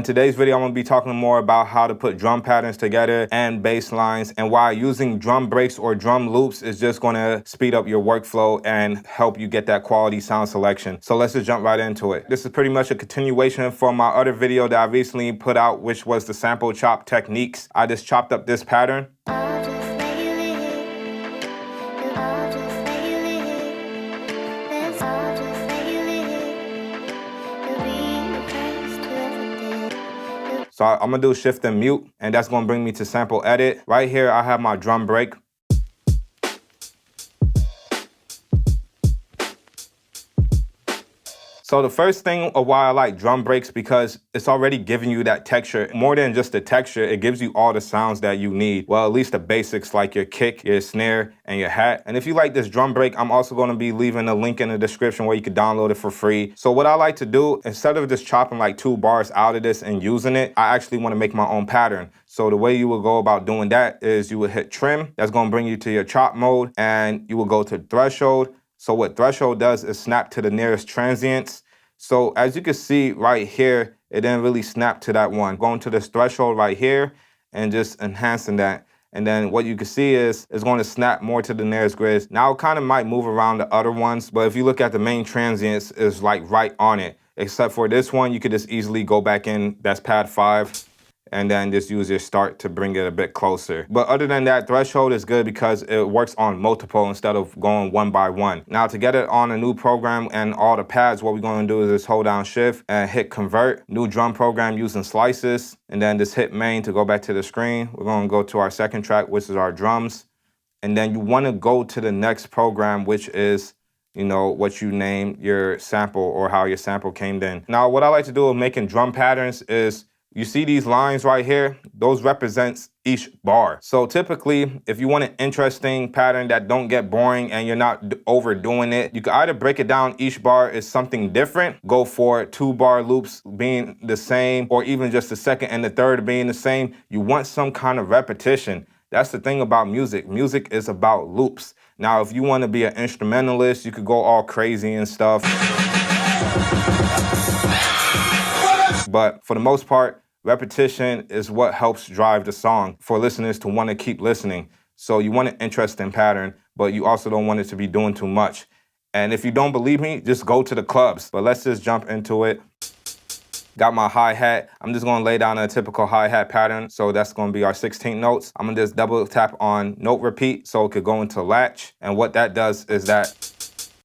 In today's video, I'm going to be talking more about how to put drum patterns together and bass lines, and why using drum breaks or drum loops is just going to speed up your workflow and help you get that quality sound selection. So let's just jump right into it. This is pretty much a continuation from my other video that I recently put out, which was the sample chop techniques. I just chopped up this pattern. So I'm gonna do shift and mute, and that's gonna bring me to sample edit. Right here, I have my drum break. So the first thing of why I like drum breaks, because it's already giving you that texture. More than just the texture, it gives you all the sounds that you need. Well, at least the basics like your kick, your snare, and your hat. And if you like this drum break, I'm also going to be leaving a link in the description where you can download it for free. So what I like to do, instead of just chopping like 2 bars out of this and using it, I actually want to make my own pattern. So the way you will go about doing that is you would hit trim. That's going to bring you to your chop mode, and you will go to threshold. So what threshold does is snap to the nearest transients. So as you can see right here, it didn't really snap to that one. Going to this threshold right here and just enhancing that. And then what you can see is it's going to snap more to the nearest grid. Now it kind of might move around the other ones, but if you look at the main transients, it's like right on it. Except for this one, you could just easily go back in, that's pad 5. And then just use your start to bring it a bit closer. But other than that, threshold is good because it works on multiple instead of going one by one. Now to get it on a new program and all the pads, what we're going to do is just hold down shift and hit convert, new drum program using slices, and then just hit main to go back to the screen. We're going to go to our second track, which is our drums. And then you want to go to the next program, which is, you know, what you name your sample or how your sample came in. Now, what I like to do with making drum patterns is, you see these lines right here? Those represents each bar. So typically, if you want an interesting pattern that don't get boring and you're not overdoing it, you can either break it down, each bar is something different, go for 2 bar loops being the same, or even just the second and the third being the same. You want some kind of repetition. That's the thing about music. Music is about loops. Now, if you want to be an instrumentalist, you could go all crazy and stuff. But for the most part, repetition is what helps drive the song for listeners to want to keep listening. So you want an interesting pattern, but you also don't want it to be doing too much. And if you don't believe me, just go to the clubs. But let's just jump into it. Got my hi-hat. I'm just going to lay down a typical hi-hat pattern. So that's going to be our 16 notes. I'm going to just double tap on note repeat so it could go into latch. And what that does is that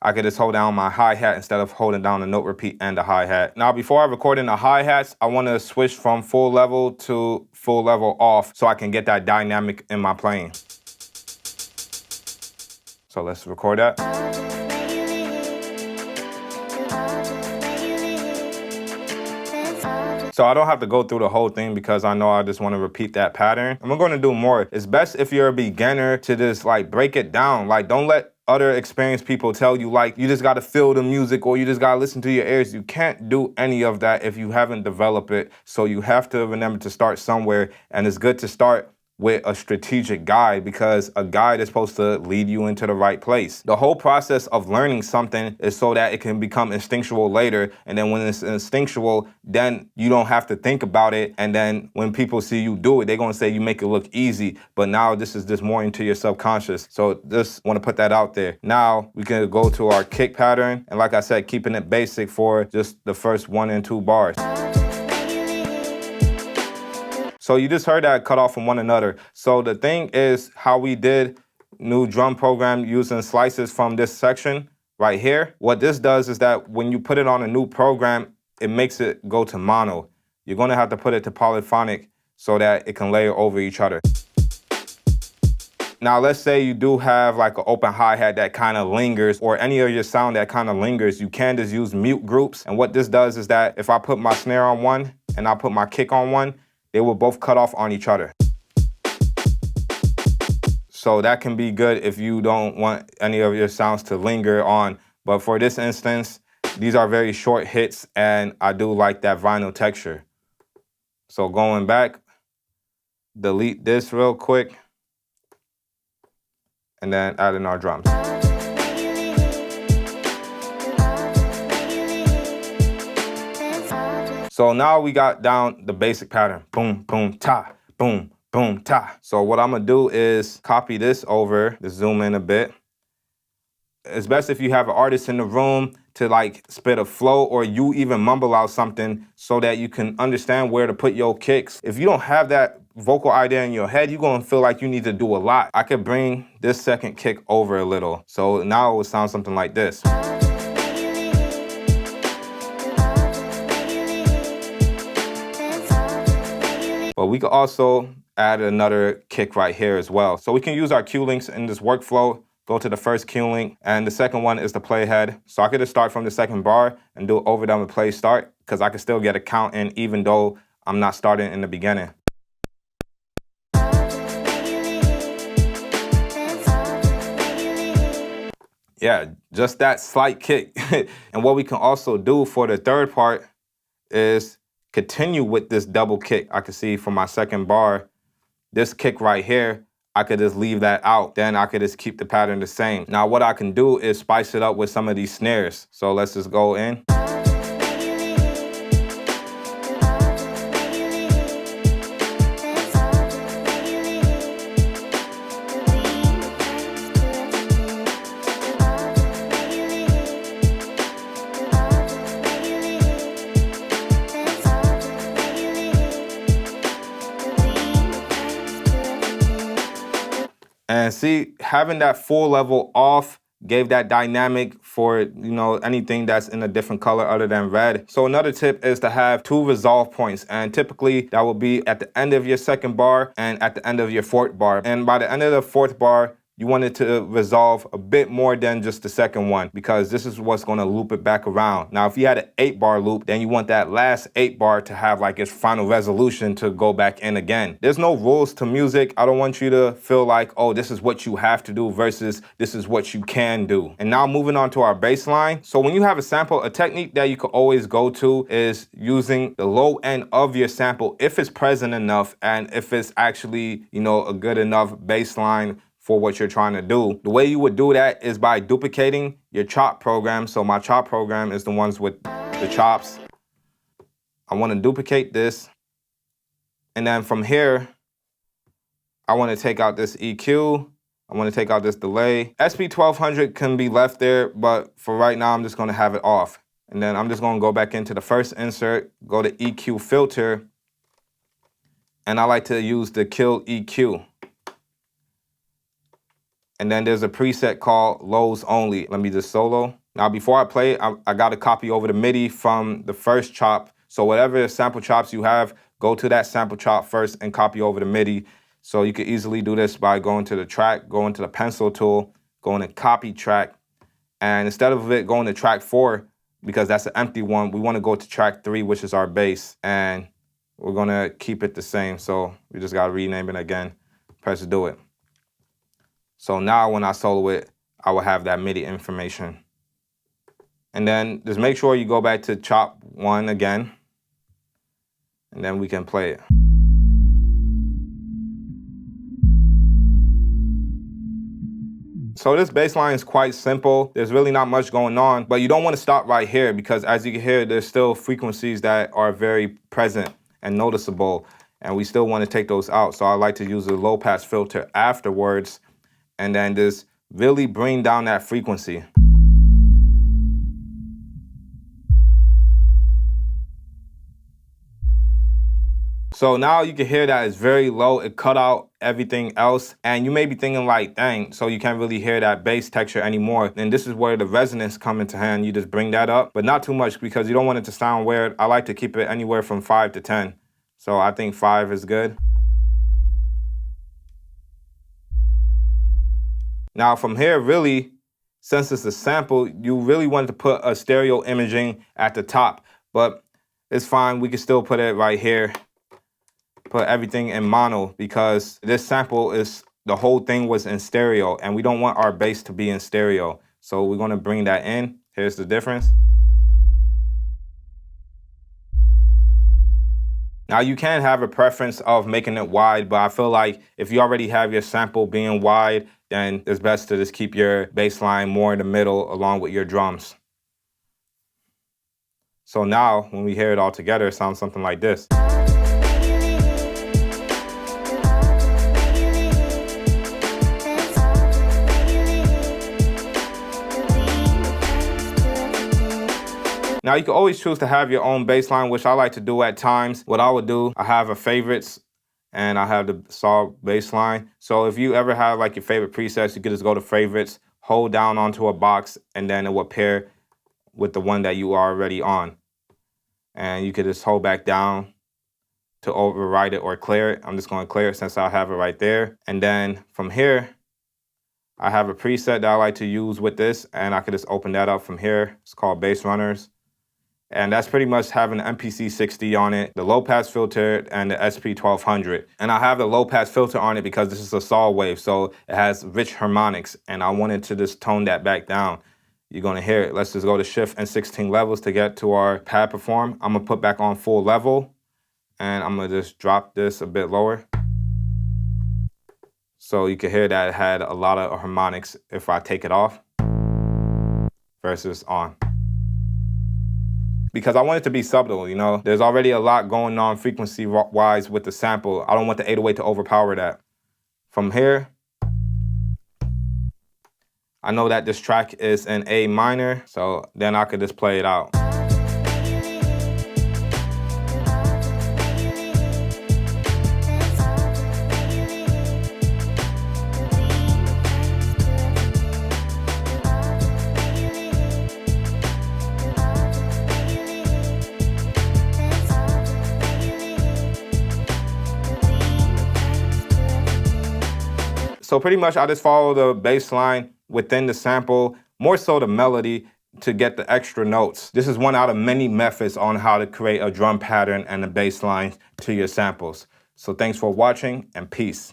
I could just hold down my hi-hat instead of holding down the note repeat and the hi-hat. Now, before I record in the hi-hats, I want to switch from full level to full level off so I can get that dynamic in my playing. So let's record that. So I don't have to go through the whole thing because I know I just want to repeat that pattern. I'm going to do more. It's best if you're a beginner to just like break it down. Like, don't let other experienced people tell you like you just got to feel the music or you just got to listen to your ears. You can't do any of that if you haven't developed it. So you have to remember to start somewhere, and it's good to start with a strategic guide, because a guide is supposed to lead you into the right place. The whole process of learning something is so that it can become instinctual later, and then when it's instinctual, then you don't have to think about it, and then when people see you do it, they're gonna say you make it look easy, but now this is just more into your subconscious. So just wanna put that out there. Now we can go to our kick pattern, and like I said, keeping it basic for just the first 1 and 2 bars. So you just heard that cut off from one another. So the thing is how we did new drum program using slices from this section right here. What this does is that when you put it on a new program, it makes it go to mono. You're gonna have to put it to polyphonic so that it can layer over each other. Now, let's say you do have like an open hi-hat that kind of lingers, or any of your sound that kind of lingers, you can just use mute groups. And what this does is that if I put my snare on one and I put my kick on one, they will both cut off on each other. So that can be good if you don't want any of your sounds to linger on. But for this instance, these are very short hits, and I do like that vinyl texture. So going back, delete this real quick, and then add in our drums. So now we got down the basic pattern. Boom, boom, ta, boom, boom, ta. So what I'm gonna do is copy this over, to zoom in a bit. It's best if you have an artist in the room to like spit a flow, or you even mumble out something so that you can understand where to put your kicks. If you don't have that vocal idea in your head, you're gonna feel like you need to do a lot. I could bring this second kick over a little. So now it would sound something like this. But we could also add another kick right here as well. So we can use our cue links in this workflow. Go to the first cue link, and the second one is the playhead. So I could just start from the second bar and do overdub and play start, because I can still get a count in even though I'm not starting in the beginning. Yeah, just that slight kick. And what we can also do for the third part is continue with this double kick. I can see from my second bar, this kick right here, I could just leave that out. Then I could just keep the pattern the same. Now what I can do is spice it up with some of these snares. So let's just go in. And see, having that full level off gave that dynamic for, anything that's in a different color other than red. So another tip is to have 2 resolve points. And typically that will be at the end of your second bar and at the end of your fourth bar. And by the end of the fourth bar, you want it to resolve a bit more than just the second one, because this is what's going to loop it back around. Now, if you had an 8-bar loop, then you want that last 8-bar to have like its final resolution to go back in again. There's no rules to music. I don't want you to feel like, oh, this is what you have to do versus this is what you can do. And now moving on to our bass line. So when you have a sample, a technique that you could always go to is using the low end of your sample if it's present enough and if it's actually, a good enough bass line for what you're trying to do. The way you would do that is by duplicating your chop program. So my chop program is the ones with the chops. I want to duplicate this. And then from here, I want to take out this EQ. I want to take out this delay. SP1200 can be left there, but for right now, I'm just going to have it off. And then I'm just going to go back into the first insert, go to EQ filter. And I like to use the kill EQ. And then there's a preset called lows only. Let me just solo. Now, before I play, I got to copy over the MIDI from the first chop. So whatever sample chops you have, go to that sample chop first and copy over the MIDI. So you can easily do this by going to the track, going to the pencil tool, going to copy track. And instead of it going to track 4, because that's an empty one, we want to go to track 3, which is our bass. And we're going to keep it the same. So we just got to rename it again. Press do it. So now when I solo it, I will have that MIDI information. And then just make sure you go back to chop 1 again. And then we can play it. So this bass line is quite simple. There's really not much going on, but you don't want to stop right here because as you can hear, there's still frequencies that are very present and noticeable. And we still want to take those out. So I like to use a low pass filter afterwards and then just really bring down that frequency. So now you can hear that it's very low. It cut out everything else. And you may be thinking like, dang, so you can't really hear that bass texture anymore. And this is where the resonance come into hand. You just bring that up, but not too much because you don't want it to sound weird. I like to keep it anywhere from 5 to 10. So I think 5 is good. Now from here, really, since it's a sample, you really want to put a stereo imaging at the top, but it's fine. We can still put it right here. Put everything in mono because this sample is, the whole thing was in stereo and we don't want our bass to be in stereo. So we're going to bring that in. Here's the difference. Now you can have a preference of making it wide, but I feel like if you already have your sample being wide, then it's best to just keep your bass line more in the middle along with your drums. So now when we hear it all together, it sounds something like this. Now you can always choose to have your own bass line, which I like to do at times. What I would do, I have a favorites and I have the saw bass line. So if you ever have like your favorite presets, you could just go to favorites, hold down onto a box, and then it will pair with the one that you are already on. And you could just hold back down to override it or clear it. I'm just going to clear it since I have it right there. And then from here, I have a preset that I like to use with this, and I could just open that up from here. It's called Bass Runners. And that's pretty much having the MPC 60 on it, the low pass filter, and the SP 1200. And I have the low pass filter on it because this is a saw wave, so it has rich harmonics, and I wanted to just tone that back down. You're gonna hear it. Let's just go to shift and 16 levels to get to our pad perform. I'm gonna put back on full level, and I'm gonna just drop this a bit lower. So you can hear that it had a lot of harmonics if I take it off versus on. Because I want it to be subtle, you know? There's already a lot going on frequency-wise with the sample. I don't want the 808 to overpower that. From here, I know that this track is in A minor, so then I could just play it out. So pretty much I just follow the bass line within the sample, more so the melody, to get the extra notes. This is one out of many methods on how to create a drum pattern and a bass line to your samples. So thanks for watching, and peace.